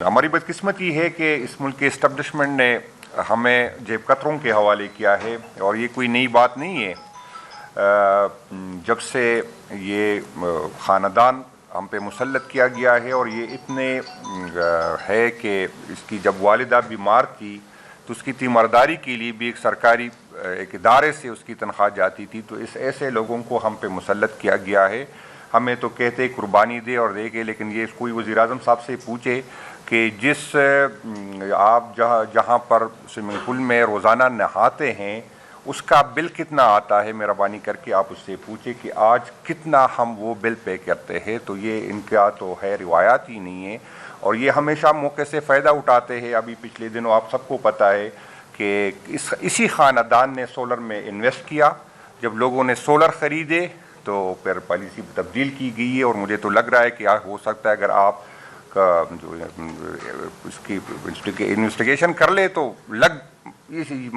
हमारी बदकिस्मती है कि इस मुल्क के इस्टब्लिशमेंट ने हमें जेब कतरों के हवाले किया है और ये कोई नई बात नहीं है। जब से ये ख़ानदान हम पे मुसल्लत किया गया है और ये इतने है कि इसकी जब वालिदा बीमार थी तो उसकी तीमारदारी के लिए भी एक सरकारी एक इदारे से उसकी तनख्वाह जाती थी। तो इस ऐसे लोगों को हम पे मुसल्लत किया गया है। हमें तो कहते कुर्बानी दे और दे के, लेकिन ये कोई वज़ीर आज़म साहब से पूछे कि जिस आप जहाँ पर स्विमिंग पूल में रोज़ाना नहाते हैं उसका बिल कितना आता है, मेहरबानी करके आप उससे पूछे कि आज कितना हम वो बिल पे करते हैं। तो ये इनका तो है रिवायात ही नहीं है और ये हमेशा मौके से फ़ायदा उठाते हैं। अभी पिछले दिनों आप सबको पता है कि इसी ख़ानदान ने सोलर में इन्वेस्ट किया। जब लोगों ने सोलर ख़रीदे तो फिर पॉलिसी तब्दील की गई है और मुझे तो लग रहा है कि हो सकता है अगर आप का जो इसकी इन्वेस्टिगेशन कर ले तो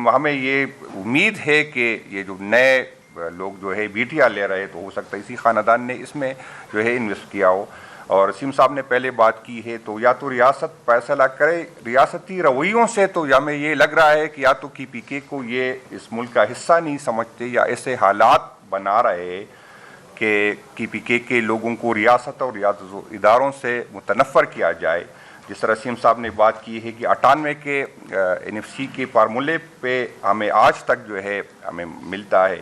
हमें ये उम्मीद है कि ये जो नए लोग जो है बीटियाँ ले रहे तो हो सकता है इसी ख़ानदान ने इसमें जो है इन्वेस्ट किया हो। और सीम साहब ने पहले बात की है तो या तो रियासत फैसला करे रियासती रवैयों से, तो हमें ये लग रहा है कि या तो KPK को ये इस मुल्क का हिस्सा नहीं समझते या ऐसे हालात बना रहे कि KPK के लोगों को रियासत और रियासत इदारों से मुतनफ़र किया जाए। जिस तरह सीम साहब ने बात की है कि 98 के NFC के फार्मूले पे हमें आज तक जो है हमें मिलता है।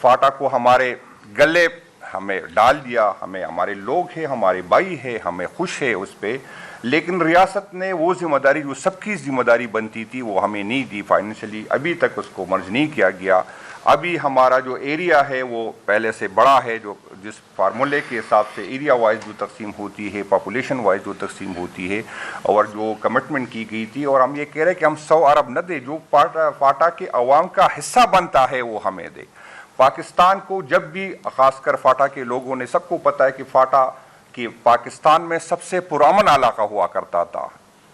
फाटा को हमारे गले हमें डाल दिया, हमें हमारे लोग हैं, हमारे भाई है, हमें खुश है उस पर, लेकिन रियासत ने वो ज़िम्मेदारी जो सबकी ज़िम्मेदारी बनती थी वो हमें नहीं दी। फाइनेंशियली अभी तक उसको मर्ज नहीं किया गया। अभी हमारा जो एरिया है वो पहले से बड़ा है, जो जिस फार्मूले के हिसाब से एरिया वाइज जो तकसीम होती है, पॉपुलेशन वाइज जो तकसीम होती है और जो कमिटमेंट की गई थी। और हम ये कह रहे हैं कि हम 100 अरब न दे, जो फाटा के अवाम का हिस्सा बनता है वो हमें दे। पाकिस्तान को जब भी ख़ासकर फाटा के लोगों ने, सबको पता है कि फाटा कि पाकिस्तान में सबसे पुरअमन इलाका हुआ करता था।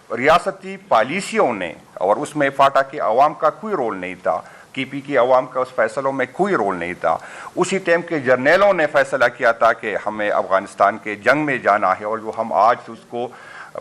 रियासती पॉलिसियों ने और उसमें फाटा के अवाम का कोई रोल नहीं था, KPK अवाम का उस फैसलों में कोई रोल नहीं था। उसी टाइम के जर्नलों ने फैसला किया था कि हमें अफ़गानिस्तान के जंग में जाना है और जो हम आज उसको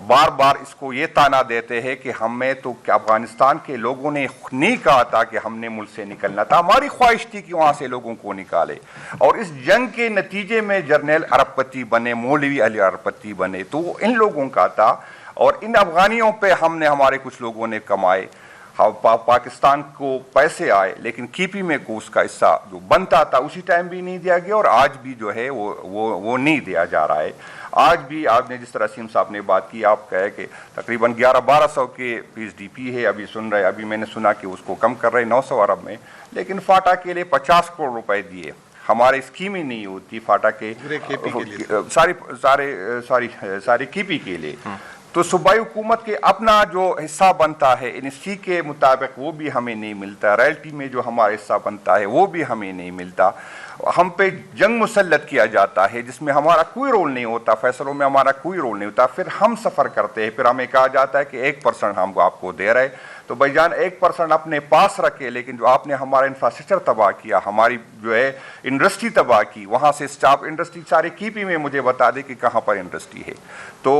बार बार इसको ये ताना देते हैं कि हमें तो अफ़गानिस्तान के लोगों ने नहीं कहा था कि हमने मुल्क से निकलना था, हमारी ख्वाहिश थी कि वहाँ से लोगों को निकाले। और इस जंग के नतीजे में जर्नल अरबपति बने, मौलवी अली अरबपति बने, तो वो इन लोगों का था और इन अफ़गानियों पे हमने हमारे कुछ लोगों ने कमाए। पाकिस्तान को पैसे आए लेकिन KP को उसका हिस्सा जो बनता था उसी टाइम भी नहीं दिया गया और आज भी जो है वो नहीं दिया जा रहा है। आज भी आपने जिस तरह सीम साहब ने बात की, आप कहे कि तकरीबन 11-1200 के PSDP है, अभी सुन रहे, अभी मैंने सुना कि उसको कम कर रहे 900 अरब में, लेकिन फाटा के लिए 50 करोड़ रुपए दिए। हमारी स्कीम ही नहीं होती फाटा के सारी KP के लिए। तो सूबाई हुकूमत के अपना जो हिस्सा बनता है NSC के मुताबिक वो भी हमें नहीं मिलता। रॉयल्टी में जो हमारा हिस्सा बनता है वो भी हमें नहीं मिलता। हम पे जंग मुसल्लत किया जाता है जिसमें हमारा कोई रोल नहीं होता, फैसलों में हमारा कोई रोल नहीं होता। फिर हम सफ़र करते हैं, फिर हमें कहा जाता है कि 1% हम आपको दे रहे। तो भाईजान 1% अपने पास रखे, लेकिन जो आपने हमारा इंफ्रास्ट्रक्चर तबाह किया, हमारी जो है इंडस्ट्री तबाह की, वहाँ से स्टाफ इंडस्ट्री सारे KP में मुझे बता दे कि कहाँ पर इंडस्ट्री है। तो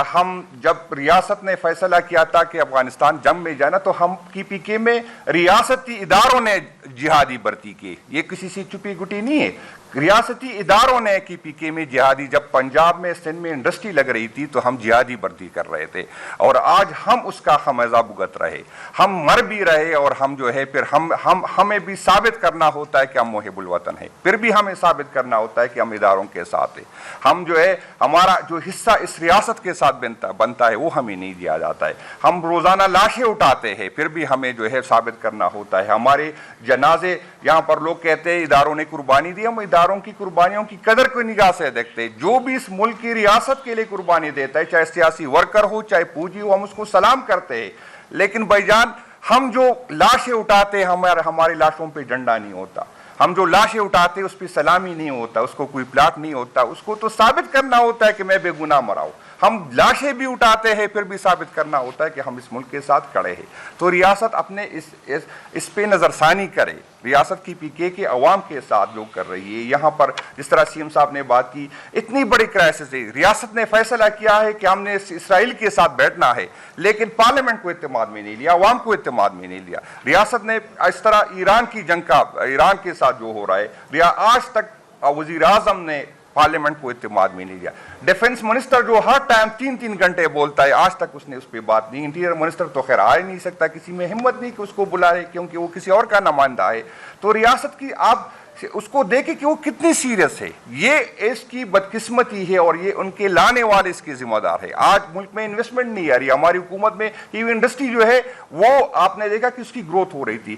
हम जब रियासत ने फैसला किया था कि अफगानिस्तान जंग में जाना तो हम KPK में रियासती इदारों ने जिहादी भर्ती की, ये किसी से छुपी गुटी नहीं है। रियासती इदारों ने KPK में जिहादी, जब पंजाब में सिंध में इंडस्ट्री लग रही थी तो हम जिहादी भर्ती कर रहे थे और आज हम उसका खमियाजा भुगत रहे, हम मर भी रहे और हम जो है फिर हमें भी साबित करना होता है कि हम मुहिबुल वतन है, फिर भी हमें साबित करना होता है कि हम इदारों के साथ है। हम जो है हमारा जो हिस्सा इस रियासत के साथ बनता है वो हमें नहीं दिया जाता है। हम रोज़ाना लाशें उठाते हैं फिर भी हमें जो है साबित करना होता है। हमारे जनाजे यहाँ पर लोग कहते हैं इदारों ने कुर्बानी दी, हम इदारों की कुर्बानियों की कदर को निगाह से देखते हैं। जो भी इस मुल्क की रियासत के लिए कुर्बानी देता है, चाहे सियासी वर्कर हो चाहे पूंजी हो, हम उसको सलाम करते हैं। लेकिन भाईजान हम जो लाशें उठाते हैं हमारी लाशों पे डंडा नहीं होता, हम जो लाशें उठाते हैं उस पर सलामी नहीं होता, उसको कोई प्लाट नहीं होता, उसको तो साबित करना होता है कि मैं बेगुनाह मरा हूं। ہم لاشیں بھی اٹھاتے ہیں پھر بھی ثابت کرنا ہوتا ہے کہ ہم اس ملک کے ساتھ کھڑے ہیں. تو ریاست اپنے اس پہ نظر ثانی کرے. ریاست کی پی کے عوام کے ساتھ جو کر رہی ہے, یہاں پر جس طرح سی ایم صاحب نے بات کی, اتنی بڑی کرائسس ہے. ریاست نے فیصلہ کیا ہے کہ ہم نے اسرائیل کے ساتھ بیٹھنا ہے, لیکن پارلیمنٹ کو اعتماد میں نہیں لیا, عوام کو اعتماد میں نہیں لیا. ریاست نے اس طرح ایران کی جنگ کا, ایران کے ساتھ جو ہو رہا ہے, آج تک وزیر اعظم نے پارلیمنٹ کو اعتماد میں نہیں لیا. ڈیفنس منسٹر جو ہر ٹائم 3 گھنٹے بولتا ہے, آج تک اس نے اس پہ بات نہیں. انٹیریئر منسٹر تو خیر آ ہی نہیں سکتا, کسی میں ہمت نہیں کہ اس کو بلائے, کیونکہ وہ کسی اور کا نمائندہ ہے. تو ریاست کی آپ اس کو دیکھیں کہ وہ کتنی سیریس ہے. یہ اس کی بدقسمتی ہے اور یہ ان کے لانے والے اس کے ذمہ دار ہے. آج ملک میں انویسٹمنٹ نہیں آ رہی. ہماری حکومت میں ٹی وی انڈسٹری جو ہے وہ آپ نے دیکھا کہ اس کی گروتھ ہو رہی تھی.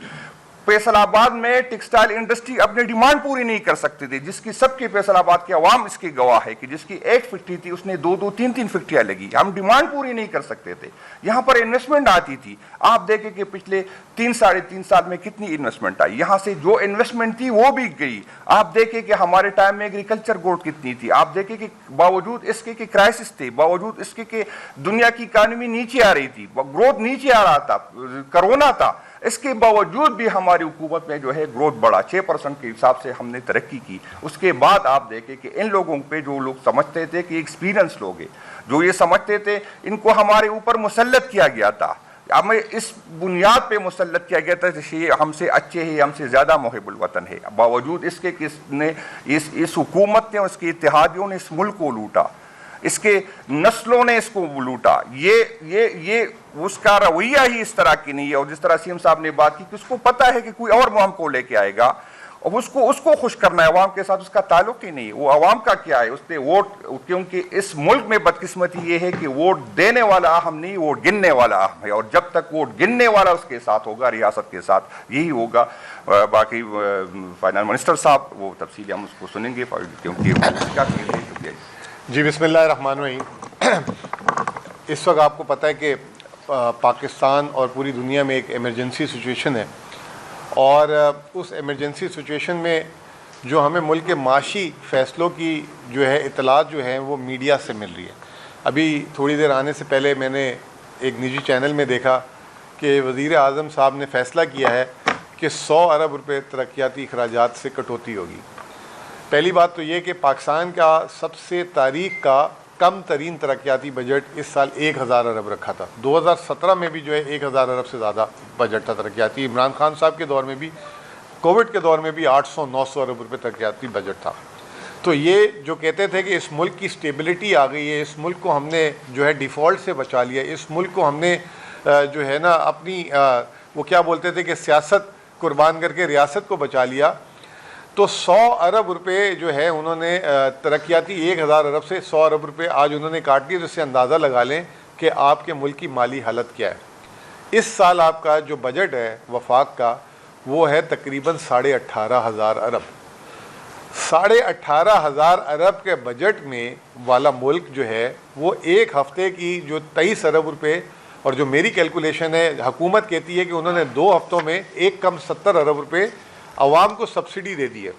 فیصل آباد میں ٹیکسٹائل انڈسٹری اپنی ڈیمانڈ پوری نہیں کر سکتی تھی, جس کی سب کے فیصل آباد کے عوام اس کی گواہ ہے کہ جس کی 8 فیکٹری تھی اس نے 2 3 فیکٹریاں لگی. ہم ڈیمانڈ پوری نہیں کر سکتے تھے. یہاں پر انویسٹمنٹ آتی تھی. آپ دیکھیں کہ پچھلے 3 سال میں کتنی انویسٹمنٹ آئی. یہاں سے جو انویسٹمنٹ تھی وہ بھی گئی. آپ دیکھیں کہ ہمارے ٹائم میں ایگریکلچر گروتھ کتنی تھی. آپ دیکھیں کہ باوجود اس کے کہ کرائسس تھے, باوجود اس کے کہ دنیا کی اکانومی نیچے آ رہی تھی, گروتھ نیچے آ رہا تھا, کرونا تھا, اس کے باوجود بھی ہماری حکومت میں جو ہے گروتھ بڑھا. 6% کے حساب سے ہم نے ترقی کی. اس کے بعد آپ دیکھیں کہ ان لوگوں پہ جو لوگ سمجھتے تھے کہ ایکسپیرینس لوگ ہیں, جو یہ سمجھتے تھے, ان کو ہمارے اوپر مسلط کیا گیا تھا. ہمیں اس بنیاد پہ مسلط کیا گیا تھا کہ یہ ہم سے اچھے ہیں, ہم سے زیادہ محب الوطن ہے. باوجود اس کے کہ اس حکومت نے, اس کے اتحادیوں نے اس ملک کو لوٹا, اس کے نسلوں نے اس کو لوٹا. یہ اس کا رویہ ہی اس طرح کی نہیں ہے. اور جس طرح سی ایم صاحب نے بات کی کہ اس کو پتا ہے کہ کوئی اور ہم کو لے کے آئے گا, اور اس کو خوش کرنا ہے. عوام کے ساتھ اس کا تعلق ہی نہیں. وہ عوام کا کیا ہے, اس نے ووٹ, کیونکہ اس ملک میں بدقسمتی یہ ہے کہ ووٹ دینے والا اہم نہیں, ووٹ گننے والا اہم ہے. اور جب تک ووٹ گننے والا اس کے ساتھ ہوگا, ریاست کے ساتھ یہی ہوگا. باقی فائنانس منسٹر صاحب وہ تفصیل ہم اس کو سنیں گے, کیونکہ جی بسم اللہ الرحمن الرحیم. اس وقت آپ کو پتہ ہے کہ پاکستان اور پوری دنیا میں ایک ایمرجنسی سچویشن ہے, اور اس ایمرجنسی سچویشن میں جو ہمیں ملک کے معاشی فیصلوں کی جو ہے اطلاعات جو ہیں وہ میڈیا سے مل رہی ہے. ابھی تھوڑی دیر آنے سے پہلے میں نے ایک نجی چینل میں دیکھا کہ وزیر اعظم صاحب نے فیصلہ کیا ہے کہ 100 ارب روپے ترقیاتی اخراجات سے کٹوتی ہوگی. پہلی بات تو یہ کہ پاکستان کا سب سے تاریخ کا کم ترین ترقیاتی بجٹ اس سال 1000 ارب رکھا تھا. 2017 میں بھی جو ہے 1000 ارب سے زیادہ بجٹ تھا ترقیاتی. عمران خان صاحب کے دور میں بھی, کووڈ کے دور میں بھی 800-900 ارب روپے ترقیاتی بجٹ تھا. تو یہ جو کہتے تھے کہ اس ملک کی سٹیبلٹی آ گئی ہے, اس ملک کو ہم نے جو ہے ڈیفالٹ سے بچا لیا, اس ملک کو ہم نے جو ہے نا اپنی وہ کیا بولتے تھے کہ سیاست قربان کر کے ریاست کو بچا لیا. تو 100 ارب روپے جو ہے انہوں نے ترقیاتی 1000 ارب سے 100 ارب روپے آج انہوں نے کاٹ دیے. جس سے اندازہ لگا لیں کہ آپ کے ملک کی مالی حالت کیا ہے. اس سال آپ کا جو بجٹ ہے وفاق کا وہ ہے تقریباً 18,500 ارب. 18,500 ارب کے بجٹ میں والا ملک جو ہے وہ ایک ہفتے کی جو 23 ارب روپے, اور جو میری کیلکولیشن ہے حکومت کہتی ہے کہ انہوں نے 2 ہفتوں میں ایک کم 70 ارب روپے عوام کو سبسڈی دے دی ہے.